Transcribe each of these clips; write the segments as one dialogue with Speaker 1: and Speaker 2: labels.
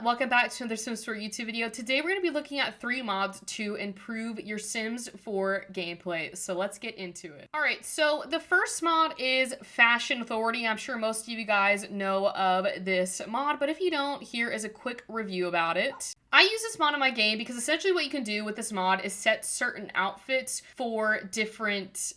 Speaker 1: welcome back to another Sims 4 YouTube video. Today we're going to be looking at 3 mods to improve your Sims 4 gameplay. So let's get into it. Alright, so the first mod is Fashion Authority. I'm sure most of you guys know of this mod, but if you don't, here is a quick review about it. I use this mod in my game because essentially what you can do with this mod is set certain outfits for different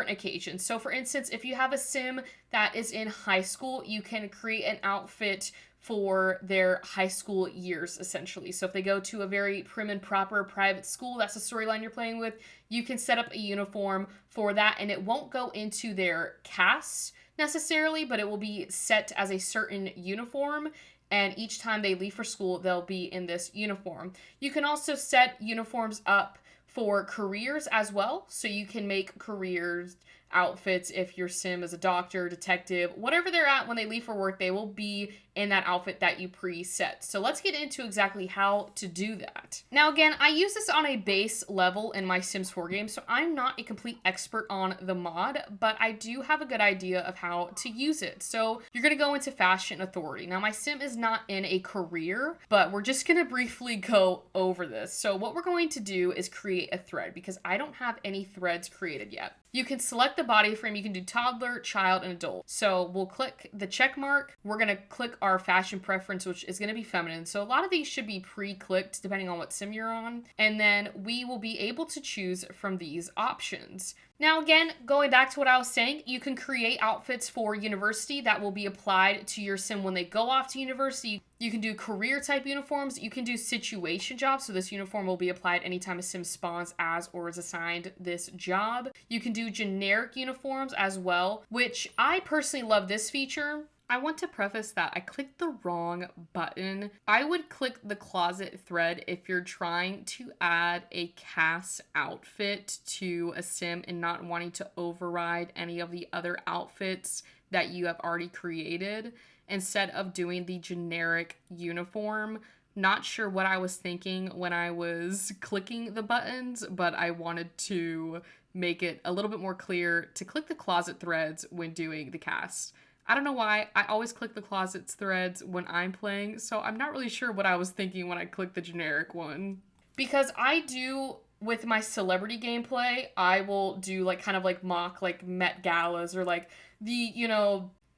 Speaker 1: occasions. So for instance, if you have a Sim that is in high school, you can create an outfit for their high school years, essentially. So if they go to a very prim and proper private school, that's the storyline you're playing with, you can set up a uniform for that, and it won't go into their cast necessarily, but it will be set as a certain uniform, and each time they leave for school, they'll be in this uniform. You can also set uniforms up for careers as well, so you can make careers outfits if your Sim is a doctor, detective, whatever they're at when they leave for work, they will be in that outfit that you preset. So let's get into exactly how to do that. Now again, I use this on a base level in my Sims 4 game, so I'm not a complete expert on the mod, but I do have a good idea of how to use it. So you're gonna go into Fashion Authority. Now my Sim is not in a career, but we're just gonna briefly go over this. So what we're going to do is create a thread because I don't have any threads created yet. You can select the body frame. You can do toddler, child, and adult. So we'll click the check mark. We're going to click our fashion preference, which is going to be feminine. So a lot of these should be pre-clicked depending on what Sim you're on. And then we will be able to choose from these options. Now again, going back to what I was saying, you can create outfits for university that will be applied to your Sim when they go off to university. You can do career type uniforms. You can do situation jobs. So this uniform will be applied anytime a Sim spawns as or is assigned this job. You can do generic uniforms as well, which I personally love this feature. I want to preface that I clicked the wrong button. I would click the closet thread if you're trying to add a cast outfit to a Sim and not wanting to override any of the other outfits that you have already created instead of doing the generic uniform. Not sure what I was thinking when I was clicking the buttons, but I wanted to make it a little bit more clear to click the closet threads when doing the cast. I don't know why, I always click the closets threads when I'm playing, so I'm not really sure what I was thinking when I clicked the generic one. Because I do, with my celebrity gameplay, I will do like kind of like mock like Met Galas or like the,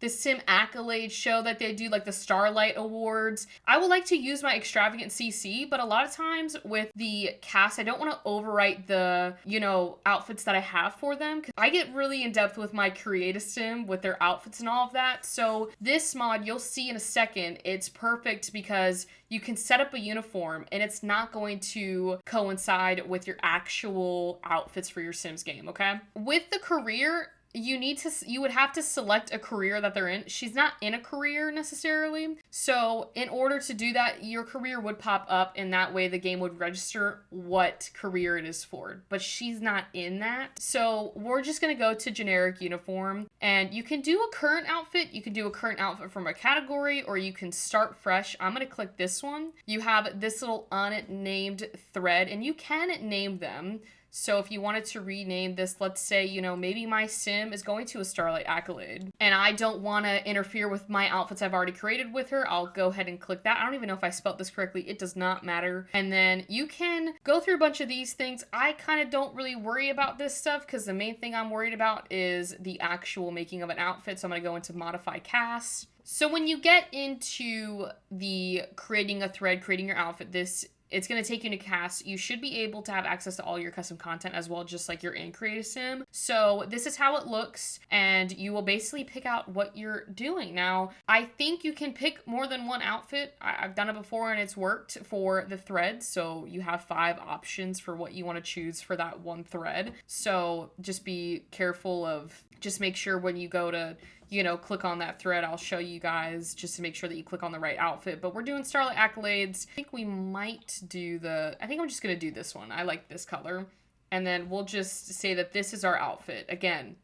Speaker 1: the Sim accolade show that they do, like the Starlight Awards. I would like to use my extravagant CC, but a lot of times with the cast, I don't want to overwrite the, outfits that I have for them. Cause I get really in depth with my creative Sim with their outfits and all of that. So this mod, you'll see in a second, it's perfect because you can set up a uniform and it's not going to coincide with your actual outfits for your Sims game, okay? With the career, you would have to select a career that they're in. She's not in a career necessarily. So in order to do that, your career would pop up and that way the game would register what career it is for. But she's not in that. So we're just going to go to generic uniform and you can do a current outfit. You can do a current outfit from a category or you can start fresh. I'm going to click this one. You have this little unnamed thread and you can name them. So if you wanted to rename this, let's say, maybe my Sim is going to a Starlight Accolade and I don't want to interfere with my outfits I've already created with her, I'll go ahead and click that. I don't even know if I spelled this correctly. It does not matter. And then you can go through a bunch of these things. I kind of don't really worry about this stuff because the main thing I'm worried about is the actual making of an outfit. So I'm going to go into modify cast. So when you get into the creating a thread, creating your outfit, it's going to take you to cast. You should be able to have access to all your custom content as well, just like you're in Creative Sim. So this is how it looks, and you will basically pick out what you're doing. Now, I think you can pick more than one outfit. I've done it before, and it's worked for the thread. So you have 5 options for what you want to choose for that one thread. So just be careful of, just make sure when you go to click on that thread, I'll show you guys just to make sure that you click on the right outfit. But we're doing Starlight Accolades. I think I'm just going to do this one. I like this color. And then we'll just say that this is our outfit. Again,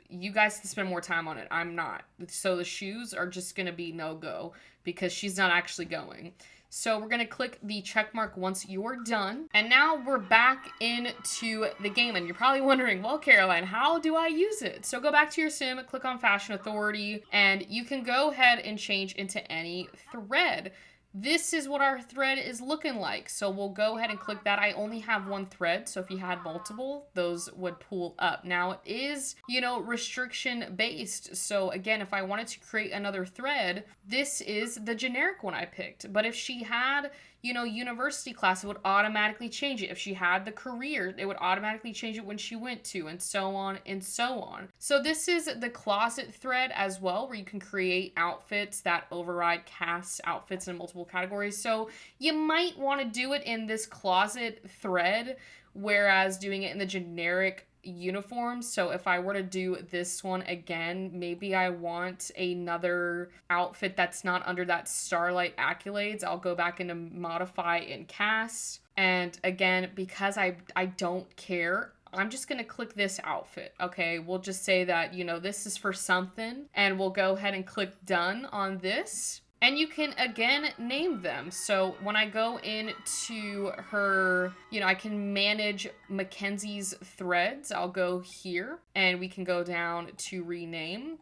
Speaker 1: you guys can spend more time on it. I'm not. So the shoes are just going to be no-go because she's not actually going. So we're going to click the check mark once you're done. And now we're back into the game. And you're probably wondering, well, Caroline, how do I use it? So go back to your Sim, click on Fashion Authority, and you can go ahead and change into any thread. this is what our thread is looking like. So we'll go ahead and click that. I only have one thread, so if you had multiple, those would pull up. Now it is, you know, restriction based. So again, if I wanted to create another thread, this is the generic one I picked. But if she had, you know, university class, it would automatically change it. If she had the career, it would automatically change it when she went to, and so on and so on. So this is the closet thread as well, where you can create outfits that override cast outfits in multiple categories. So you might want to do it in this closet thread, whereas doing it in the generic uniforms. So if I were to do this one again, maybe I want another outfit that's not under that Starlight accolades. I'll go back into modify and cast. And again, because I don't care, I'm just going to click this outfit. Okay, we'll just say that, you know, this is for something, and we'll go ahead and click done on this. And you can, again, name them. So when I go into her, you know, I can manage Mackenzie's threads. I'll go here, and we can go down to rename.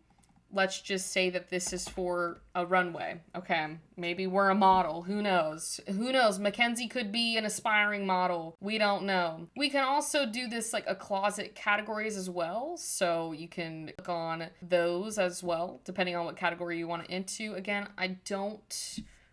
Speaker 1: Let's just say that this is for a runway. Okay, maybe we're a model. Who knows? Who knows? Mackenzie could be an aspiring model. We don't know. We can also do this like a closet categories as well. So you can click on those as well, depending on what category you want it into. Again, I'm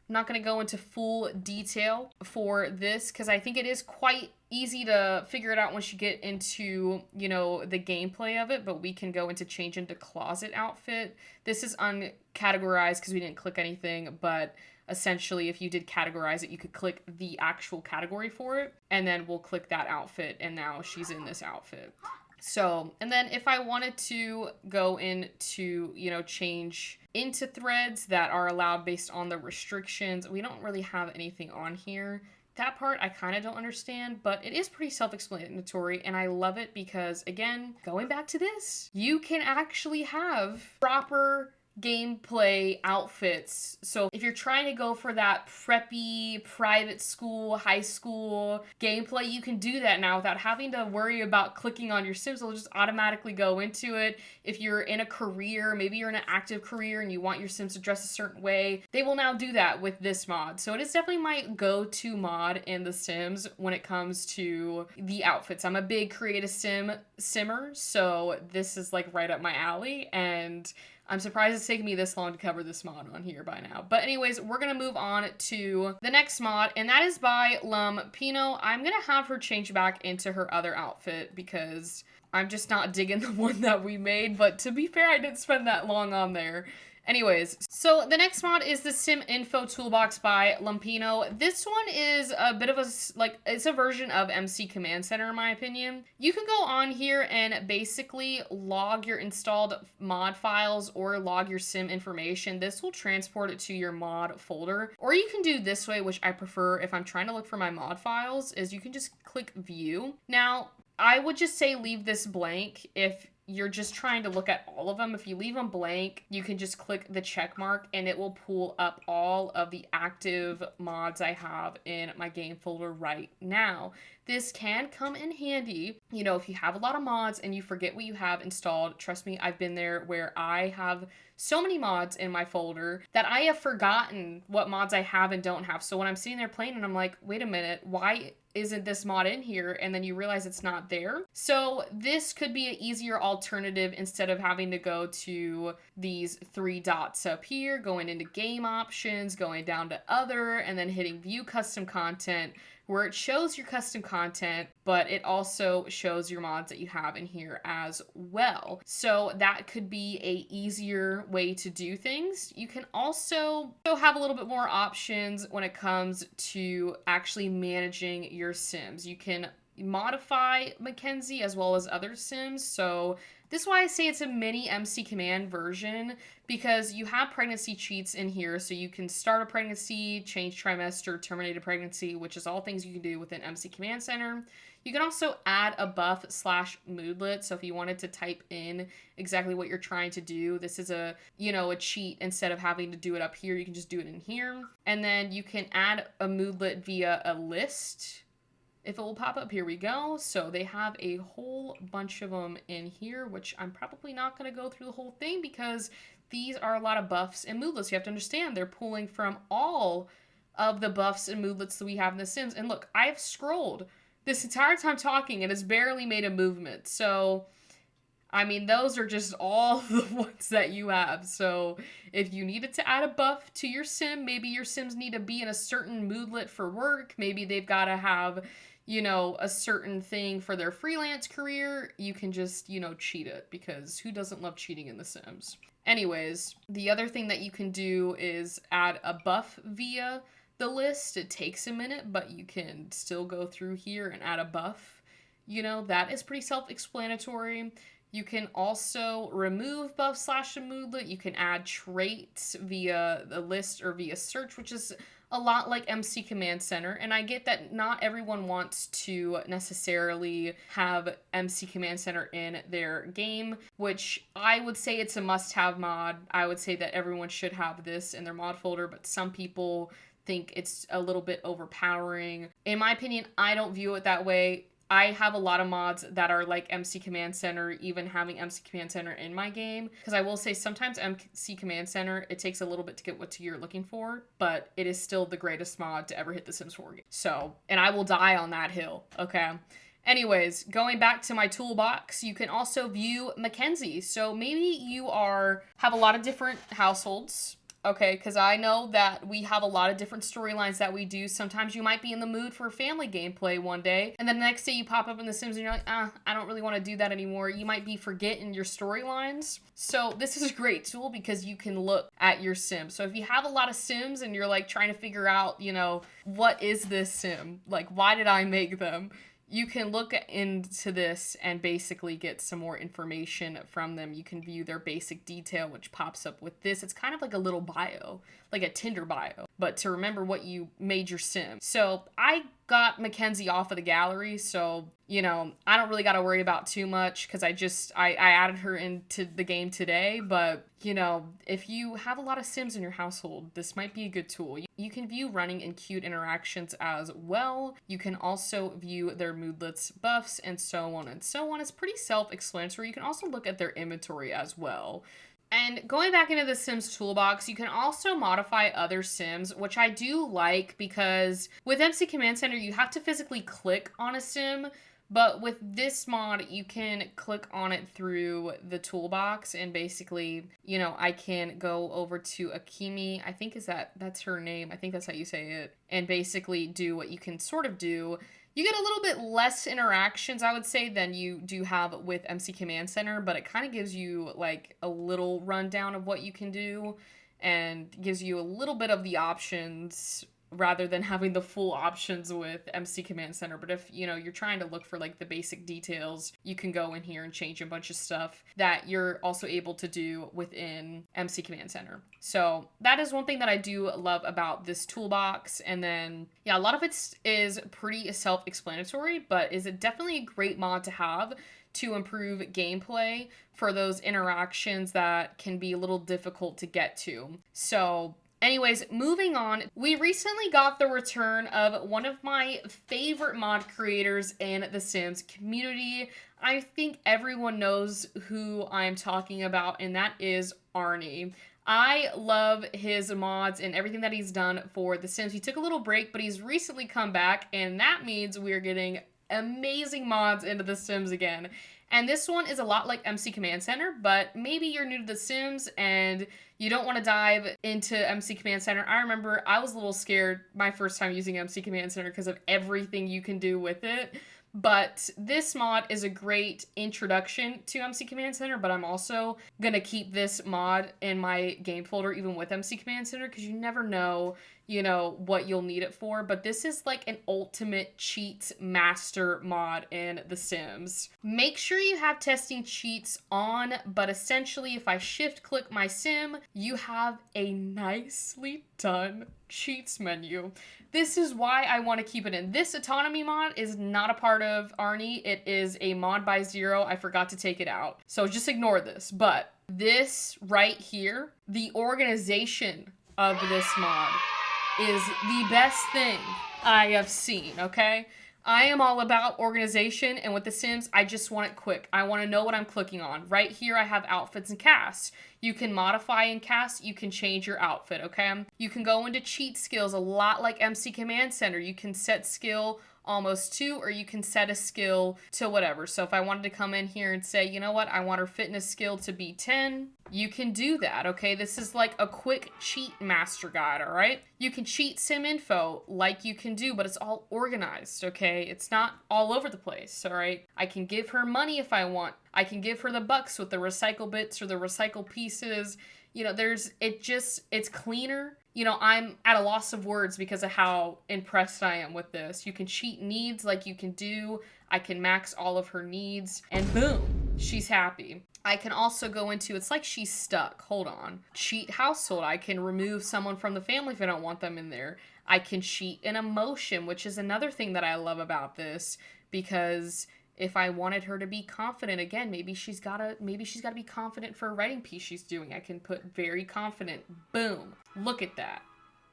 Speaker 1: not going to go into full detail for this because I think it is quite easy to figure it out once you get into, you know, the gameplay of it, but we can go into change into closet outfit. This is uncategorized because we didn't click anything, but essentially if you did categorize it, you could click the actual category for it, and then we'll click that outfit, and now she's in this outfit. So, and then if I wanted to go into, you know, change into threads that are allowed based on the restrictions, we don't really have anything on here. That part I kind of don't understand, but it is pretty self-explanatory, and I love it because, again, going back to this, you can actually have proper gameplay outfits. So if you're trying to go for that preppy, private school, high school gameplay, you can do that now without having to worry about clicking on your Sims. It'll just automatically go into it. If you're in a career, maybe you're in an active career and you want your Sims to dress a certain way, they will now do that with this mod. So it is definitely my go-to mod in The Sims when it comes to the outfits. I'm a big creative simmer, so this is like right up my alley, and I'm surprised it's taken me this long to cover this mod on here by now. But anyways, we're going to move on to the next mod, and that is by Lumpino. I'm going to have her change back into her other outfit because I'm just not digging the one that we made. But to be fair, I didn't spend that long on there. Anyways, so the next mod is the Sim Info Toolbox by Lumpino. This one is a bit of a, like, it's a version of MC Command Center in my opinion. You can go on here and basically log your installed mod files or log your sim information. This will transport it to your mod folder. Or you can do this way, which I prefer if I'm trying to look for my mod files, is you can just click view. Now, I would just say leave this blank if you're just trying to look at all of them. If you leave them blank, you can just click the check mark and it will pull up all of the active mods I have in my game folder right now. This can come in handy, you know, if you have a lot of mods and you forget what you have installed. Trust me, I've been there where I have so many mods in my folder that I have forgotten what mods I have and don't have. So when I'm sitting there playing and I'm like, wait a minute, why isn't this mod in here? And then you realize it's not there. So this could be an easier alternative instead of having to go to these three dots up here, going into game options, going down to other, and then hitting view custom content, where it shows your custom content, but it also shows your mods that you have in here as well. So that could be a easier way to do things. You can also have a little bit more options when it comes to actually managing your Sims. You can modify Mackenzie as well as other Sims. So this is why I say it's a mini MC Command version, because you have pregnancy cheats in here. So you can start a pregnancy, change trimester, terminate a pregnancy, which is all things you can do within MC Command Center. You can also add a buff/moodlet. So if you wanted to type in exactly what you're trying to do, this is a, you know, a cheat. Instead of having to do it up here, you can just do it in here. And then you can add a moodlet via a list. If it will pop up, here we go. So they have a whole bunch of them in here, which I'm probably not going to go through the whole thing because these are a lot of buffs and moodlets. You have to understand they're pulling from all of the buffs and moodlets that we have in The Sims. And look, I've scrolled this entire time talking and it's barely made a movement. So, I mean, those are just all the ones that you have. So if you needed to add a buff to your sim, maybe your sims need to be in a certain moodlet for work. Maybe they've got to have, you know, a certain thing for their freelance career. You can just, you know, cheat it, because who doesn't love cheating in The Sims? Anyways, the other thing that you can do is add a buff via the list. It takes a minute, but you can still go through here and add a buff. You know, that is pretty self-explanatory. You can also remove buff slash a moodlet. You can add traits via the list or via search, which is a lot like MC Command Center. And I get that not everyone wants to necessarily have MC Command Center in their game, which I would say it's a must-have mod. I would say that everyone should have this in their mod folder, but some people think it's a little bit overpowering. In my opinion, I don't view it that way. I have a lot of mods that are like MC Command Center, even having MC Command Center in my game. Because I will say sometimes MC Command Center, it takes a little bit to get what you're looking for, but it is still the greatest mod to ever hit the Sims 4 game. So, and I will die on that hill, okay? Anyways, going back to my toolbox, you can also view Mackenzie. So maybe you have a lot of different households. Okay, because I know that we have a lot of different storylines that we do. Sometimes you might be in the mood for family gameplay one day, and then the next day you pop up in The Sims and you're like, I don't really want to do that anymore. You might be forgetting your storylines. So this is a great tool because you can look at your Sims. So if you have a lot of Sims and you're like trying to figure out, you know, what is this Sim? Like, why did I make them? You can look into this and basically get some more information from them. You can view their basic detail, which pops up with this. It's kind of like a little bio, like a Tinder bio, but to remember what you made your sim. So I got Mackenzie off of the gallery, so, you know, I don't really got to worry about too much because I added her into the game today. But, you know, if you have a lot of Sims in your household, this might be a good tool. You can view running and cute interactions as well. You can also view their moodlets, buffs, and so on and so on. It's pretty self-explanatory. You can also look at their inventory as well. And going back into the Sims toolbox, you can also modify other Sims, which I do like because with MC Command Center, you have to physically click on a Sim, but with this mod, you can click on it through the toolbox and basically, you know, I can go over to Akimi, I think that's her name, I think that's how you say it, and basically do what you can sort of do. You get a little bit less interactions, I would say, than you do have with MC Command Center, but it kind of gives you like a little rundown of what you can do and gives you a little bit of the options rather than having the full options with MC Command Center. But if, you know, you're trying to look for like the basic details, you can go in here and change a bunch of stuff that you're also able to do within MC Command Center. So that is one thing that I do love about this toolbox. And then, yeah, a lot of it is pretty self-explanatory, but is it definitely a great mod to have to improve gameplay for those interactions that can be a little difficult to get to. So anyways, moving on, we recently got the return of one of my favorite mod creators in the Sims community. I think everyone knows who I'm talking about, and that is Arnie. I love his mods and everything that he's done for the Sims. He took a little break, but he's recently come back, and that means we're getting amazing mods into the Sims again. And this one is a lot like MC Command Center, but maybe you're new to the Sims and you don't want to dive into MC Command Center. I remember I was a little scared my first time using MC Command Center because of everything you can do with it. But this mod is a great introduction to MC Command Center, but I'm also going to keep this mod in my game folder even with MC Command Center because you never know, you know, what you'll need it for. But this is like an ultimate cheats master mod in The Sims. Make sure you have testing cheats on, but essentially if I shift click my sim, you have a nicely done cheats menu. This is why I want to keep it in. This autonomy mod is not a part of Arnie. It is a mod by Zero. I forgot to take it out. So just ignore this. But this right here, the organization of this mod is the best thing I have seen, okay? I am all about organization, and with The Sims, I just want it quick. I want to know what I'm clicking on. Right here, I have outfits and casts. You can modify and cast, you can change your outfit, okay? You can go into cheat skills a lot like MC Command Center. You can set skill almost 2, or you can set a skill to whatever. So if I wanted to come in here and say, you know what, I want her fitness skill to be 10, you can do that, okay? This is like a quick cheat master guide, all right? You can cheat sim info like you can do, but it's all organized, okay? It's not all over the place, all right? I can give her money if I want. I can give her the bucks with the recycle bits or the recycle pieces. You know, it's cleaner. You know, I'm at a loss of words because of how impressed I am with this. You can cheat needs like you can do. I can max all of her needs, and boom, she's happy. I can also go into, it's like she's stuck. Hold on. Cheat household. I can remove someone from the family if I don't want them in there. I can cheat an emotion, which is another thing that I love about this, because if I wanted her to be confident, again, maybe she's gotta be confident for a writing piece she's doing. I can put very confident. Boom. Look at that.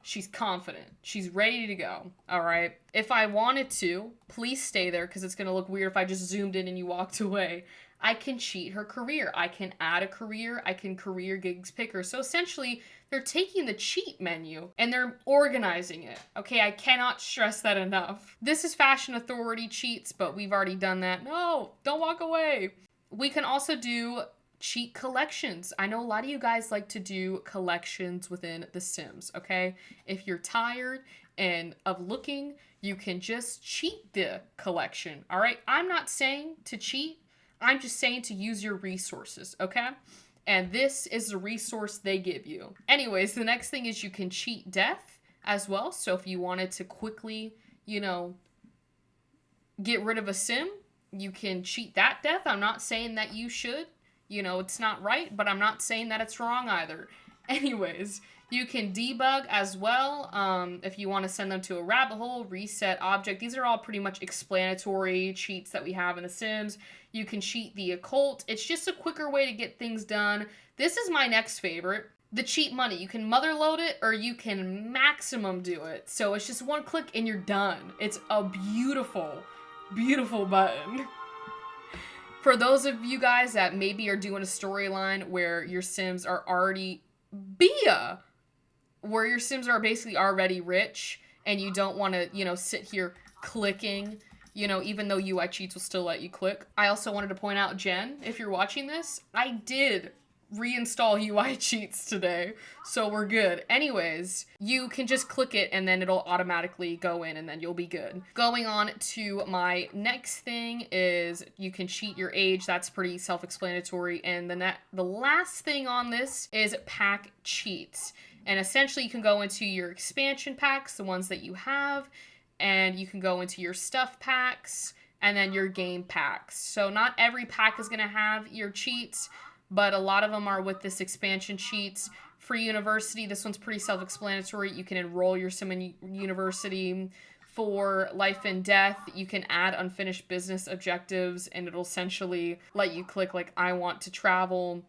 Speaker 1: She's confident. She's ready to go. All right. If I wanted to, please stay there because it's going to look weird if I just zoomed in and you walked away. I can cheat her career. I can add a career. I can career gigs pick her. So essentially, they're taking the cheat menu and they're organizing it. Okay, I cannot stress that enough. This is Fashion Authority cheats, but we've already done that. No, don't walk away. We can also do cheat collections. I know a lot of you guys like to do collections within The Sims, okay? If you're tired and of looking, you can just cheat the collection, all right? I'm not saying to cheat. I'm just saying to use your resources, okay? And this is the resource they give you. Anyways, the next thing is you can cheat death as well. So if you wanted to quickly, you know, get rid of a sim, you can cheat that death. I'm not saying that you should. You know, it's not right, but I'm not saying that it's wrong either. Anyways, you can debug as well if you want to send them to a rabbit hole, reset object. These are all pretty much explanatory cheats that we have in The Sims. You can cheat the occult. It's just a quicker way to get things done. This is my next favorite. The cheat money. You can motherload it or you can maximum do it. So it's just one click and you're done. It's a beautiful, beautiful button. For those of you guys that maybe are doing a storyline where your Sims are already where your Sims are basically already rich and you don't want to, you know, sit here clicking, you know, even though UI cheats will still let you click. I also wanted to point out, Jen, if you're watching this, I did reinstall UI cheats today, so we're good. Anyways, you can just click it and then it'll automatically go in and then you'll be good. Going on to my next thing is you can cheat your age. That's pretty self-explanatory. And the last thing on this is pack cheats. And essentially you can go into your expansion packs, the ones that you have, and you can go into your stuff packs and then your game packs. So not every pack is going to have your cheats, but a lot of them are with this expansion cheats. For university, this one's pretty self-explanatory. You can enroll your sim in university. For life and death, you can add unfinished business objectives, and it'll essentially let you click, like, I want to travel,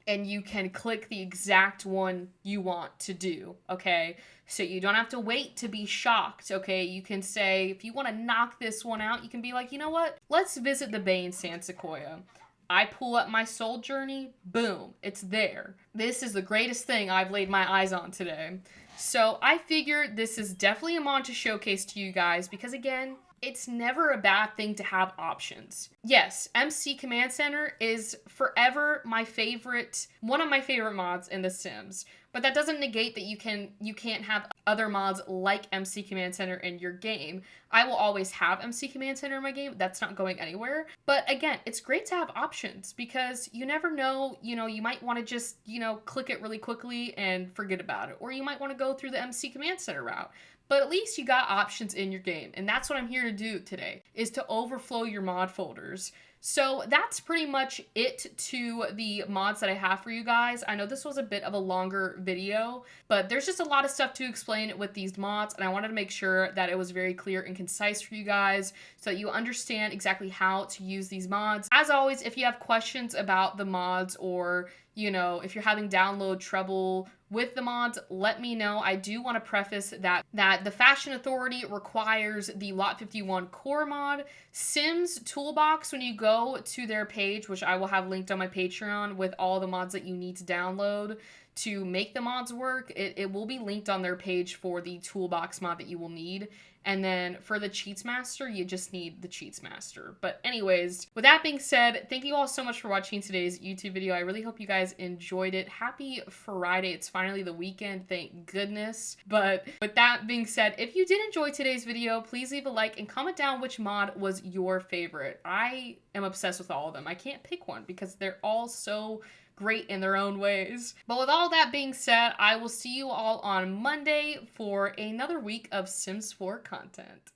Speaker 1: and you can click the exact one you want to do, okay? So you don't have to wait to be shocked, okay? You can say, if you want to knock this one out, you can be like, you know what? Let's visit the Bay in San Sequoia. I pull up my soul journey, boom, it's there. This is the greatest thing I've laid my eyes on today. So I figured this is definitely a mod to showcase to you guys because, again, it's never a bad thing to have options. Yes, MC Command Center is forever one of my favorite mods in The Sims. But that doesn't negate that you can't have other mods like MC Command Center in your game. I will always have MC Command Center in my game. That's not going anywhere. But again, it's great to have options because you never know, you know, you might want to just, you know, click it really quickly and forget about it. Or you might want to go through the MC Command Center route. But at least you got options in your game. And that's what I'm here to do today, is to overflow your mod folders. So that's pretty much it to the mods that I have for you guys. I know this was a bit of a longer video, but there's just a lot of stuff to explain with these mods, and I wanted to make sure that it was very clear and concise for you guys so that you understand exactly how to use these mods. As always, if you have questions about the mods or you know, if you're having download trouble with the mods, let me know. I do want to preface that the Fashion Authority requires the Lot 51 core mod. Sims Toolbox, when you go to their page, which I will have linked on my Patreon with all the mods that you need to download to make the mods work, it will be linked on their page for the Toolbox mod that you will need. And then for the Cheats Master, you just need the Cheats Master. But anyways, with that being said, thank you all so much for watching today's YouTube video. I really hope you guys enjoyed it. Happy Friday. It's finally the weekend, thank goodness. But with that being said, if you did enjoy today's video, please leave a like and comment down which mod was your favorite. I am obsessed with all of them. I can't pick one because they're all so great in their own ways. But with all that being said, I will see you all on Monday for another week of Sims 4 content.